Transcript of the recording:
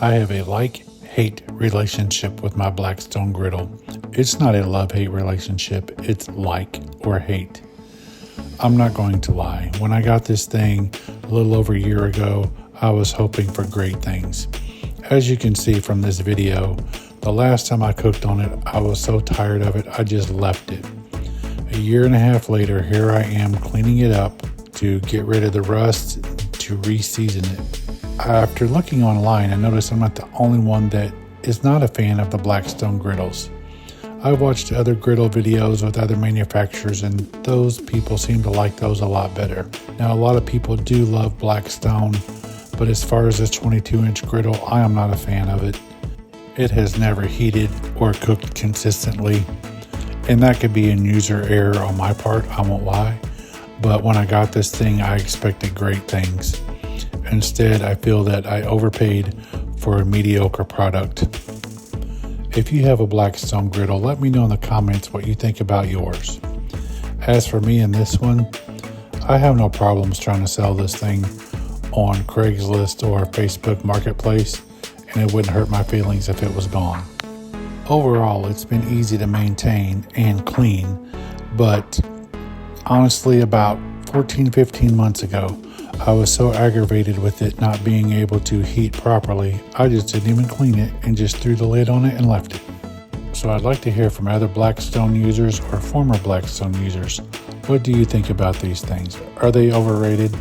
I have a like-hate relationship with my Blackstone Griddle. It's not a love-hate relationship, it's like or hate. I'm not going to lie. When I got this thing a little over a year ago, I was hoping for great things. As you can see from this video, the last time I cooked on it, I was so tired of it, I just left it. A year and a half later, here I am cleaning it up to get rid of the rust, to re-season it. After looking online, I noticed I'm not the only one that is not a fan of the Blackstone Griddles. I've watched other griddle videos with other manufacturers, and those people seem to like those a lot better. Now, a lot of people do love Blackstone, but as far as this 22-inch griddle, I am not a fan of it. It has never heated or cooked consistently, and that could be a user error on my part, I won't lie. But when I got this thing, I expected great things. Instead, I feel that I overpaid for a mediocre product. If you have a Blackstone griddle, let me know in the comments what you think about yours. As for me and this one, I have no problems trying to sell this thing on Craigslist or Facebook Marketplace, and it wouldn't hurt my feelings if it was gone. Overall, it's been easy to maintain and clean, but honestly, about 15 months ago, I was so aggravated with it not being able to heat properly, I just didn't even clean it and just threw the lid on it and left it. So I'd like to hear from other Blackstone users or former Blackstone users. What do you think about these things? Are they overrated?